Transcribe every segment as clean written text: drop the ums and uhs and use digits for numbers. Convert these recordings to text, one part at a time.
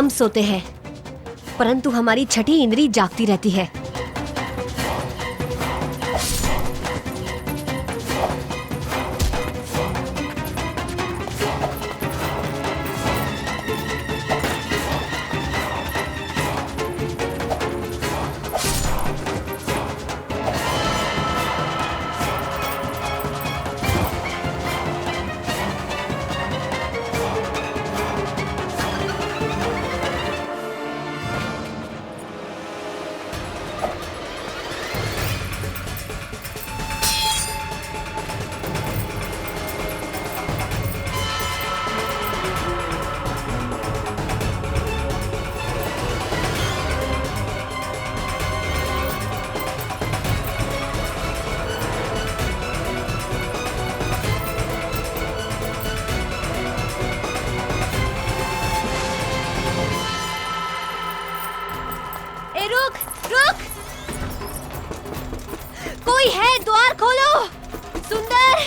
हम सोते हैं, परंतु हमारी छठी इंद्री जागती रहती है। कोई है? द्वार खोलो। सुंदर,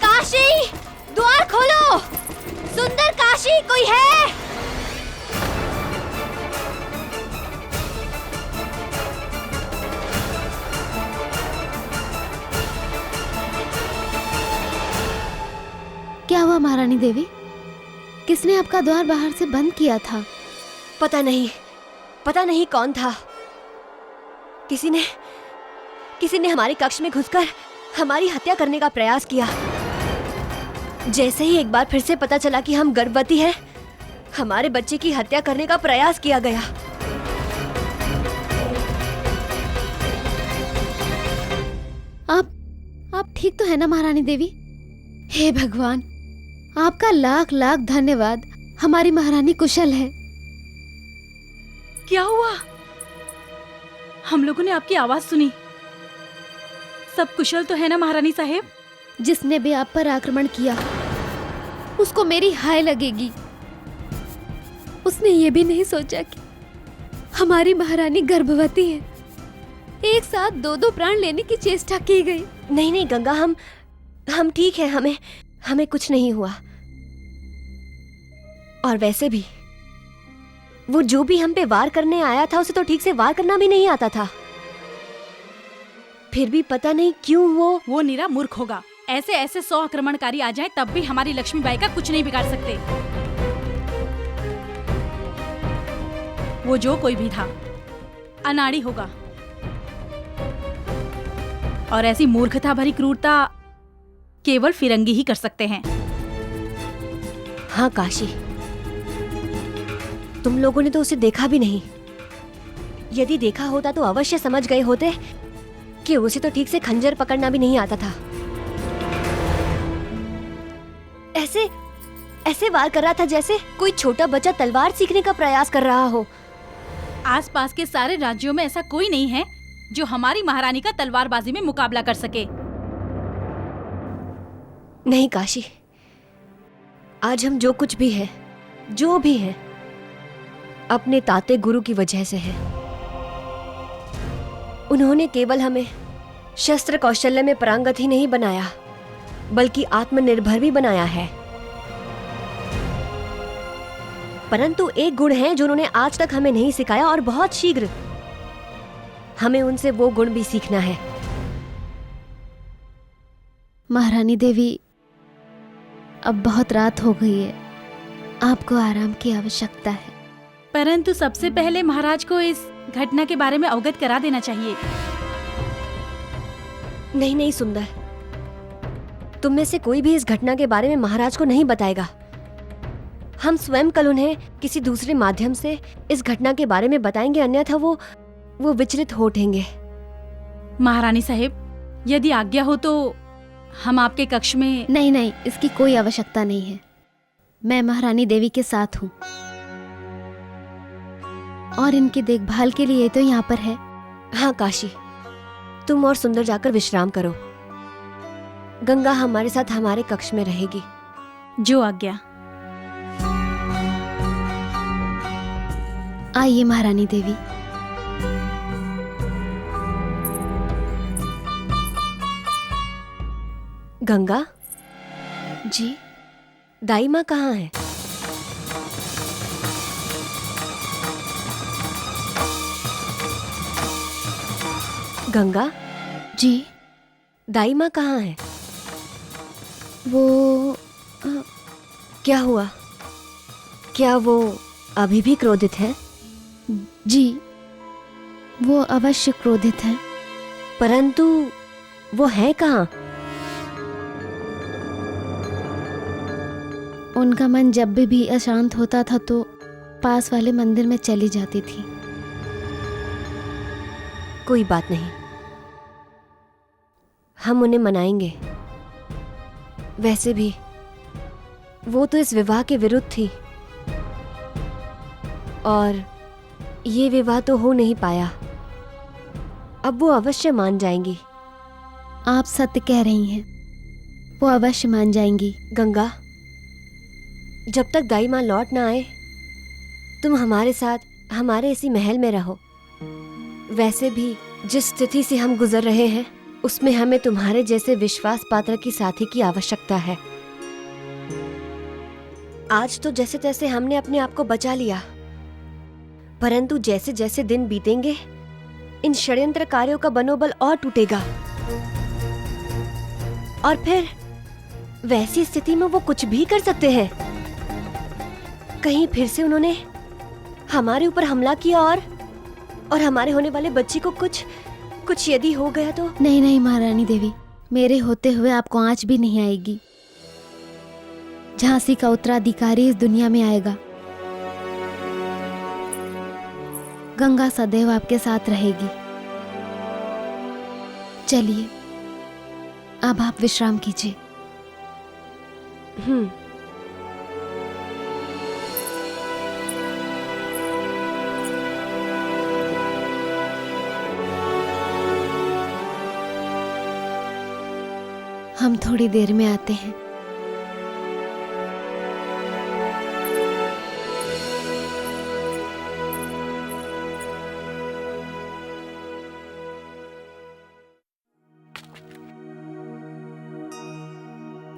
काशी, द्वार खोलो। सुंदर, काशी, कोई है? क्या हुआ महारानी देवी? किसने आपका द्वार बाहर से बंद किया था? पता नहीं कौन था। किसी ने हमारे कक्ष में घुसकर हमारी हत्या करने का प्रयास किया। जैसे ही एक बार फिर से पता चला कि हम गर्भवती हैं, हमारे बच्चे की हत्या करने का प्रयास किया गया। आप ठीक तो है ना महारानी देवी? हे भगवान, आपका लाख लाख धन्यवाद। हमारी महारानी कुशल है। क्या हुआ? हम लोगों ने आपकी आवाज सुनी। सब कुशल तो है ना महारानी साहेब? जिसने भी आप पर आक्रमण किया उसको मेरी हाय लगेगी। उसने ये भी नहीं सोचा कि हमारी महारानी गर्भवती है। एक साथ दो प्राण लेने की चेष्टा की गई। नहीं गंगा, हम ठीक हैं। हमें कुछ नहीं हुआ। और वैसे भी वो जो भी हम पे वार करने आया था उसे तो ठीक से वार करना भी नहीं आता था। फिर भी पता नहीं क्यों वो निरा मूर्ख होगा। ऐसे 100 आक्रमणकारी आ जाएं तब भी हमारी लक्ष्मीबाई का कुछ नहीं बिगाड़ सकते। वो जो कोई भी था अनाड़ी होगा। और ऐसी मूर्खता भरी क्रूरता केवल फिरंगी ही कर सकते हैं। हाँ काशी, तुम लोगों ने तो उसे देखा भी नहीं। यदि देखा होता तो अवश्य समझ गए होते कि उसे तो ठीक से खंजर पकड़ना भी नहीं आता था। ऐसे वार कर रहा था जैसे कोई छोटा बच्चा तलवार सीखने का प्रयास कर रहा हो। आसपास के सारे राज्यों में ऐसा कोई नहीं है जो हमारी महारानी का तलवारबाजी में मुकाबला कर सके। नहीं काशी, आज हम जो कुछ भी है, जो भी है, अपने ताते गुरु की वजह से है। उन्होंने केवल हमें शस्त्र कौशल्य में पारंगत ही नहीं बनाया, बल्कि आत्मनिर्भर भी बनाया है। परंतु एक गुण है जो उन्होंने आज तक हमें नहीं सिखाया, और बहुत शीघ्र हमें उनसे वो गुण भी सीखना है। महारानी देवी, अब बहुत रात हो गई है, आपको आराम की आवश्यकता है। परंतु सबसे पहले महाराज को इस घटना के बारे में अवगत करा देना चाहिए। नहीं सुंदर, तुम में से कोई भी इस घटना के बारे में महाराज को नहीं बताएगा। हम स्वयं कल उन्हें किसी दूसरे माध्यम से इस घटना के बारे में बताएंगे, अन्यथा वो विचलित हो उठेंगे। महारानी साहेब, यदि आज्ञा हो तो हम आपके कक्ष में। नहीं, इसकी कोई आवश्यकता नहीं है। मैं महारानी देवी के साथ हूँ और इनकी देखभाल के लिए तो यहाँ पर है। हाँ काशी, तुम और सुंदर जाकर विश्राम करो। गंगा हमारे साथ हमारे कक्ष में रहेगी। जो आज्ञा। आइए महारानी देवी। गंगा जी, दाई माँ कहाँ है? गंगा, जी दाई माँ कहाँ है? वो क्या हुआ? क्या वो अभी भी क्रोधित है? जी वो अवश्य क्रोधित है। परंतु वो है कहाँ? उनका मन जब भी अशांत होता था तो पास वाले मंदिर में चली जाती थी। कोई बात नहीं, हम उन्हें मनाएंगे। वैसे भी वो तो इस विवाह के विरुद्ध थी और ये विवाह तो हो नहीं पाया। अब वो अवश्य मान जाएंगी। आप सत्य कह रही हैं, वो अवश्य मान जाएंगी। गंगा, जब तक दाई माँ लौट ना आए तुम हमारे साथ हमारे इसी महल में रहो। वैसे भी जिस स्थिति से हम गुजर रहे हैं उसमें हमें तुम्हारे जैसे विश्वास पात्र की साथी की आवश्यकता है। आज तो जैसे तैसे हमने अपने आप को बचा लिया, परंतु जैसे जैसे दिन बीतेंगे इन षड्यंत्रकारियों का मनोबल और टूटेगा और फिर वैसी स्थिति में वो कुछ भी कर सकते हैं। कहीं फिर से उन्होंने हमारे ऊपर हमला किया और हमारे होने वाले बच्चे को कुछ यदि हो गया तो। नहीं नहीं महारानी देवी, मेरे होते हुए आपको आंच भी नहीं आएगी। झांसी का उत्तराधिकारी इस दुनिया में आएगा। गंगा सदैव आपके साथ रहेगी। चलिए अब आप विश्राम कीजिए। हम थोड़ी देर में आते हैं।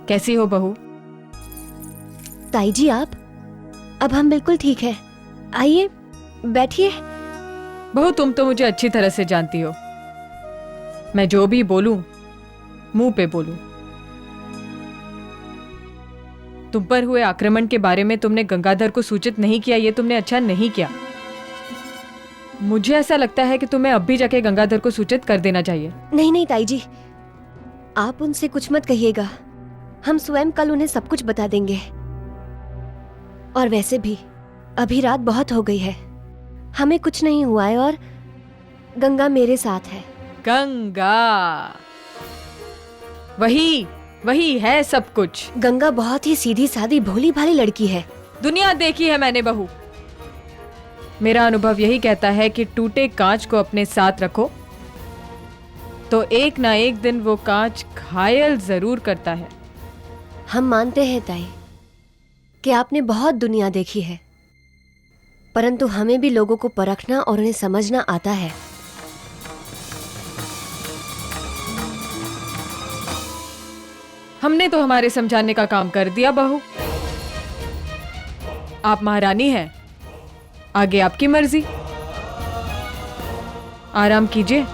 कैसी हो बहू? ताई जी आप? अब हम बिल्कुल ठीक है। आइए बैठिए। बहू तुम तो मुझे अच्छी तरह से जानती हो, मैं जो भी बोलूं मुंह पे बोलूं। तुम पर हुए आक्रमण के बारे में तुमने गंगाधर को सूचित नहीं किया, ये तुमने अच्छा नहीं किया। मुझे ऐसा लगता है कि तुम्हें अब भी जाके गंगाधर को सूचित कर देना चाहिए। नहीं नहीं ताई जी, आप उनसे कुछ मत कहिएगा। हम स्वयं कल उन्हें सब कुछ बता देंगे। और वैसे भी अभी रात बहुत हो गई है, हमें कुछ नहीं हुआ है और गंगा मेरे साथ है। गंगा वही है सब कुछ। गंगा बहुत ही सीधी सादी भोली भाली लड़की है। दुनिया देखी है मैंने बहू। मेरा अनुभव यही कहता है कि टूटे कांच को अपने साथ रखो तो एक ना एक दिन वो कांच घायल जरूर करता है। हम मानते हैं ताई कि आपने बहुत दुनिया देखी है, परंतु हमें भी लोगों को परखना और उन्हें समझना आता है। हमने तो हमारे समझाने का काम कर दिया बहू। आप महारानी हैं, आगे आपकी मर्जी। आराम कीजिए।